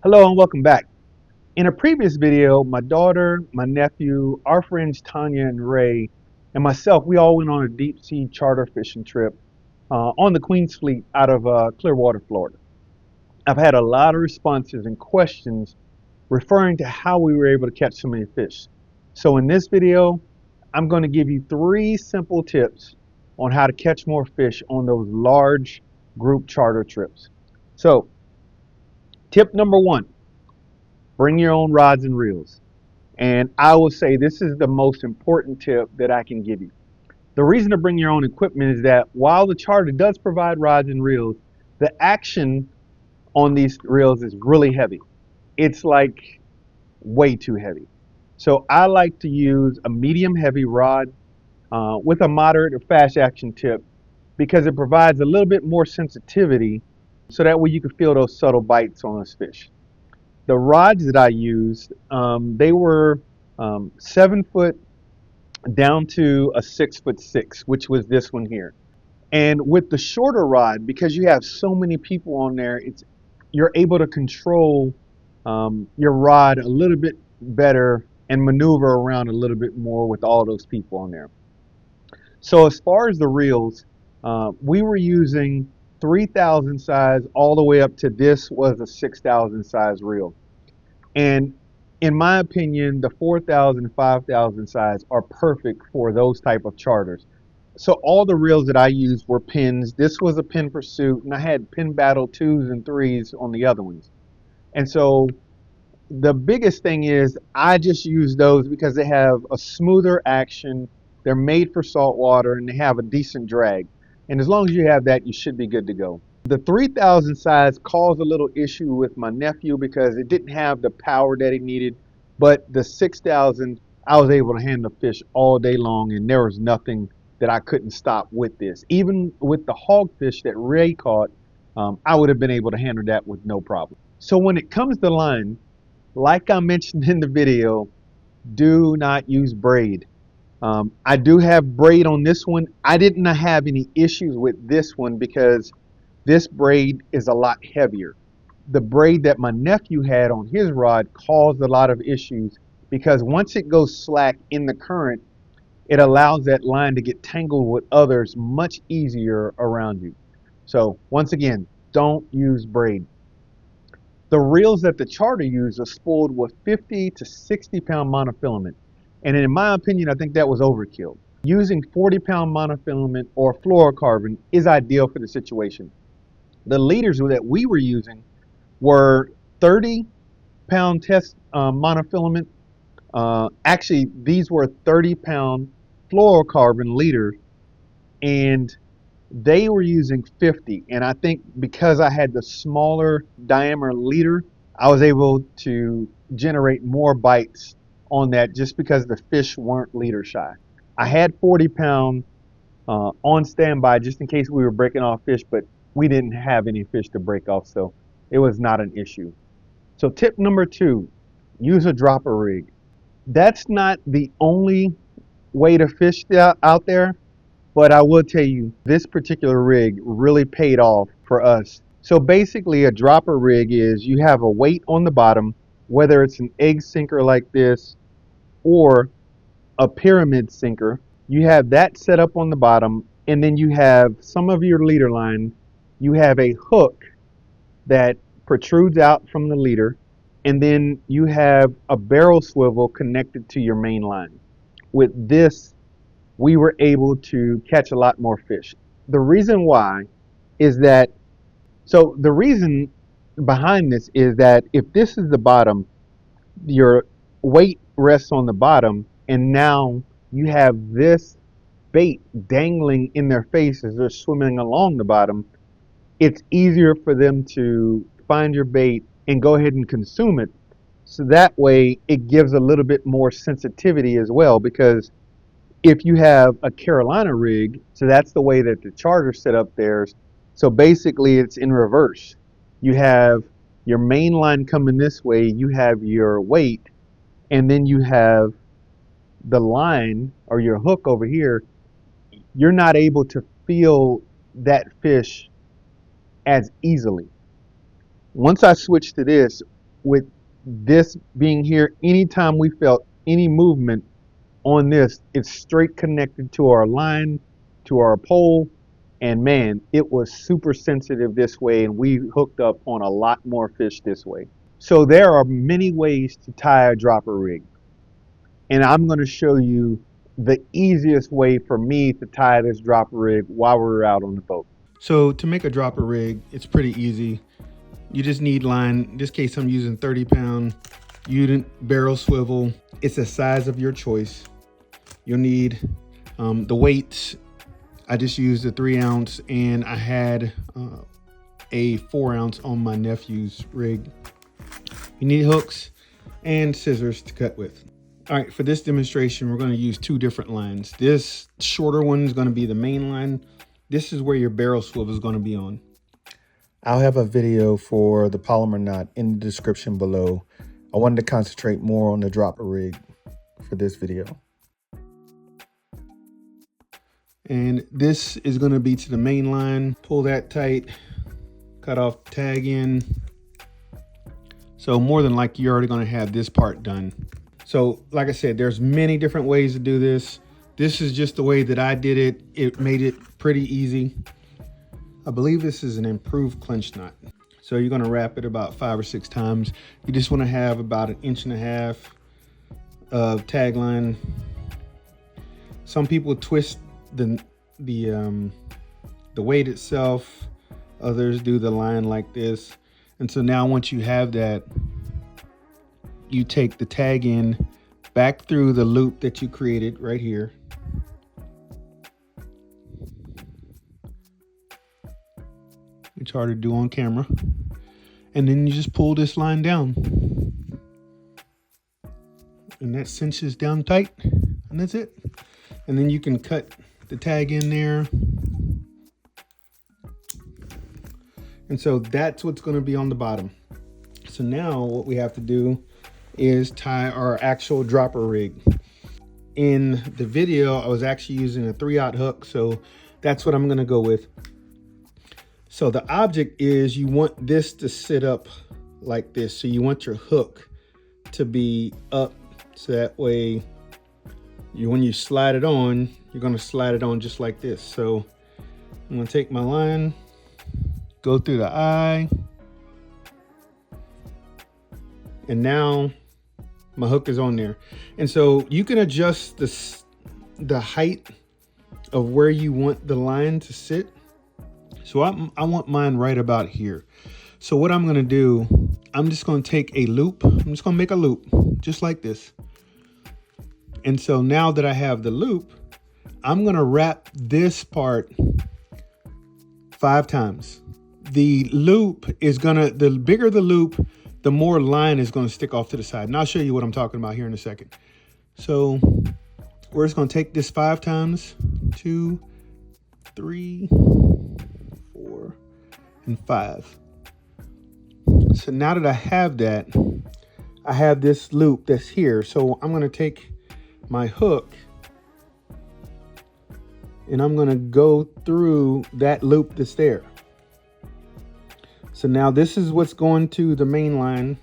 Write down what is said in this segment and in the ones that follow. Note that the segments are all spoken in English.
Hello and welcome back. In a previous video, my daughter, my nephew, our friends Tanya and Ray, and myself, we all went on a deep sea charter fishing trip on the Queen's Fleet out of Clearwater, Florida. I've had a lot of responses and questions referring to how we were able to catch so many fish. So in this video, I'm going to give you 3 simple tips on how to catch more fish on those large group charter trips. So, tip number 1. Bring your own rods and reels. And I will say this is the most important tip that I can give you. The reason to bring your own equipment is that while the charter does provide rods and reels, the action on these reels is really heavy. It's like way too heavy. So I like to use a medium heavy rod with a moderate or fast action tip because it provides a little bit more sensitivity so that way you can feel those subtle bites on those fish. The rods that I used, they were 7 foot down to a 6'6", which was this one here. And with the shorter rod, because you have so many people on there, you're able to control your rod a little bit better and maneuver around a little bit more with all those people on there. So as far as the reels, we were using 3,000 size all the way up to this was a 6,000 size reel. And in my opinion, the 4,000, 5,000 size are perfect for those type of charters. So all the reels that I used were pins. This was a pin pursuit, and I had pin battle 2s and 3s on the other ones. And so the biggest thing is I just use those because they have a smoother action. They're made for salt water and they have a decent drag. And as long as you have that, you should be good to go. The 3,000 size caused a little issue with my nephew because it didn't have the power that he needed. But the 6,000, I was able to handle fish all day long, and there was nothing that I couldn't stop with this. Even with the hogfish that Ray caught, I would have been able to handle that with no problem. So when it comes to line, like I mentioned in the video, do not use braid. I do have braid on this one. I didn't have any issues with this one because this braid is a lot heavier. The braid that my nephew had on his rod caused a lot of issues because once it goes slack in the current, it allows that line to get tangled with others much easier around you. So once again, don't use braid. The reels that the charter used are spooled with 50 to 60 pound monofilament. And in my opinion, I think that was overkill. Using 40-pound monofilament or fluorocarbon is ideal for the situation. The leaders that we were using were 30-pound test monofilament. Actually, these were 30-pound fluorocarbon leaders, and they were using 50. And I think because I had the smaller diameter leader, I was able to generate more bites on that just because the fish weren't leader shy. I had 40-pound on standby just in case we were breaking off fish, but we didn't have any fish to break off, so it was not an issue. So tip number 2, use a dropper rig. That's not the only way to fish out there, but I will tell you this particular rig really paid off for us. So basically a dropper rig is you have a weight on the bottom, whether it's an egg sinker like this or a pyramid sinker. You have that set up on the bottom, and then you have some of your leader line. You have a hook that protrudes out from the leader, and then you have a barrel swivel connected to your main line. With this, we were able to catch a lot more fish. The reason why is that, so the reason behind this is that if this is the bottom, your weight rests on the bottom, and now you have this bait dangling in their face as they're swimming along the bottom. It's easier for them to find your bait and go ahead and consume it. So that way it gives a little bit more sensitivity as well, because if you have a Carolina rig, so that's the way that the charter set up theirs. So basically it's in reverse. You have your main line coming this way, you have your weight, and then you have the line or your hook over here. You're not able to feel that fish as easily. Once I switched to this, with this being here, anytime we felt any movement on this, it's straight connected to our line, to our pole. And man, it was super sensitive this way, and we hooked up on a lot more fish this way. So there are many ways to tie a dropper rig, and I'm going to show you the easiest way for me to tie this dropper rig while we're out on the boat. So to make a dropper rig, it's pretty easy. You just need line. In this case, I'm using 30-pound Udent barrel swivel. It's a size of your choice. You'll need the weights. I just used a 3-ounce, and I had a 4-ounce on my nephew's rig. You need hooks and scissors to cut with. All right, for this demonstration, we're going to use 2 different lines. This shorter one is going to be the main line. This is where your barrel swivel is going to be on. I'll have a video for the polymer knot in the description below. I wanted to concentrate more on the dropper rig for this video. And this is going to be to the main line. Pull that tight, cut off the tag in. So more than likely you're already going to have this part done. So like I said, there's many different ways to do this. This is just the way that I did it. It made it pretty easy. I believe this is an improved clinch knot. So you're going to wrap it about 5 or 6 times. You just want to have about 1.5 inches of tag line. Some people twist the weight itself. Others do the line like this. And so now once you have that, you take the tag in back through the loop that you created right here. It's hard to do on camera. And then you just pull this line down. And that cinches down tight, and that's it. And then you can cut the tag in there. And so that's what's going to be on the bottom. So now what we have to do is tie our actual dropper rig. In the video, I was actually using a 3/0 hook, so that's what I'm going to go with. So the object is you want this to sit up like this. So you want your hook to be up, so that way when you slide it on, you're going to slide it on just like this. So I'm going to take my line, go through the eye, and now my hook is on there. And so you can adjust the height of where you want the line to sit. So I want mine right about here. So what I'm going to do, I'm just going to take a loop. I'm just going to make a loop just like this. And so now that I have the loop, I'm going to wrap this part 5 times. The loop is the bigger the loop, the more line is going to stick off to the side. And I'll show you what I'm talking about here in a second. So we're just going to take this 5 times, 2, 3, 4, and 5. So now that I have that, I have this loop that's here. So I'm going to take my hook and I'm going to go through that loop that's there. So now this is what's going to the main line.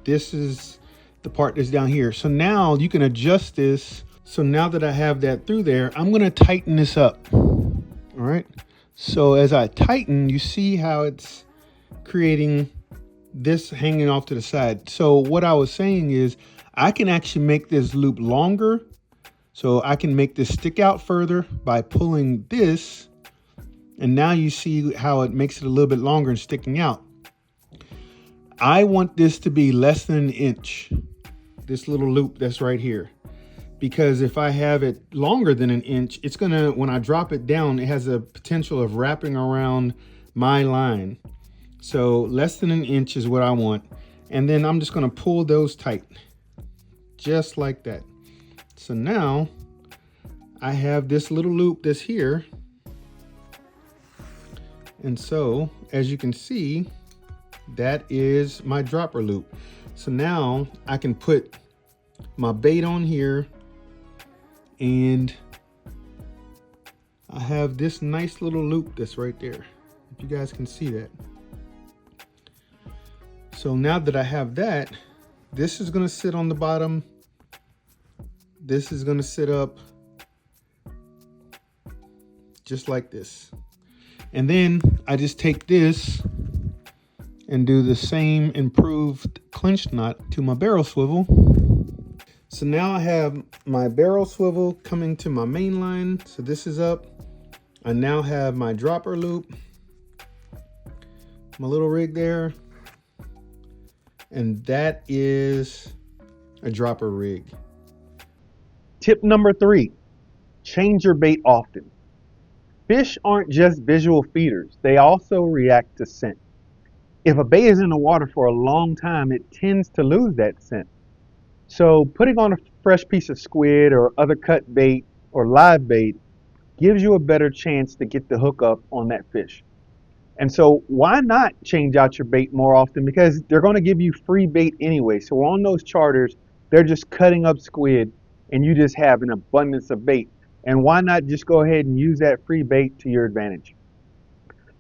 This is the part that's down here. So now you can adjust this. So now that I have that through there, I'm going to tighten this up. All right. So as I tighten, you see how it's creating this hanging off to the side. So what I was saying is I can actually make this loop longer. So I can make this stick out further by pulling this. And now you see how it makes it a little bit longer and sticking out. I want this to be less than 1 inch, this little loop that's right here. Because if I have it longer than 1 inch, it's gonna, when I drop it down, it has a potential of wrapping around my line. So less than 1 inch is what I want. And then I'm just gonna pull those tight, just like that. So now I have this little loop that's here. And so, as you can see, that is my dropper loop. So now I can put my bait on here and I have this nice little loop that's right there. If you guys can see that. So now that I have that, this is going to sit on the bottom. This is going to sit up just like this. And then I just take this and do the same improved clinch knot to my barrel swivel. So now I have my barrel swivel coming to my main line. So this is up. I now have my dropper loop, my little rig there, and that is a dropper rig. Tip number 3, change your bait often. Fish aren't just visual feeders, they also react to scent. If a bait is in the water for a long time, it tends to lose that scent. So putting on a fresh piece of squid or other cut bait or live bait gives you a better chance to get the hook up on that fish. And so why not change out your bait more often? Because they're going to give you free bait anyway. So on those charters, they're just cutting up squid and you just have an abundance of bait. And why not just go ahead and use that free bait to your advantage?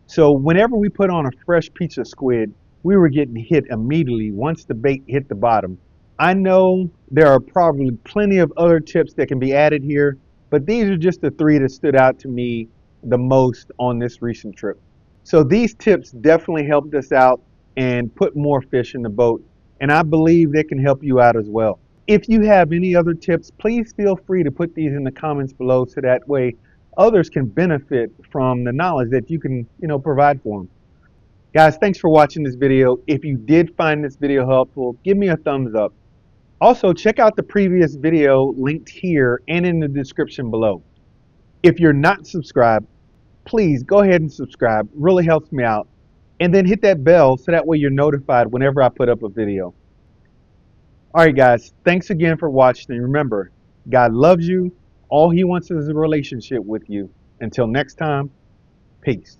So whenever we put on a fresh piece of squid, we were getting hit immediately once the bait hit the bottom. I know there are probably plenty of other tips that can be added here, but these are just the 3 that stood out to me the most on this recent trip. So these tips definitely helped us out and put more fish in the boat, and I believe they can help you out as well. If you have any other tips, please feel free to put these in the comments below so that way others can benefit from the knowledge that you can, provide for them. Guys, thanks for watching this video. If you did find this video helpful, give me a thumbs up. Also, check out the previous video linked here and in the description below. If you're not subscribed, please go ahead and subscribe. It really helps me out. And then hit that bell so that way you're notified whenever I put up a video. Alright guys, thanks again for watching. And remember, God loves you. All He wants is a relationship with you. Until next time, peace.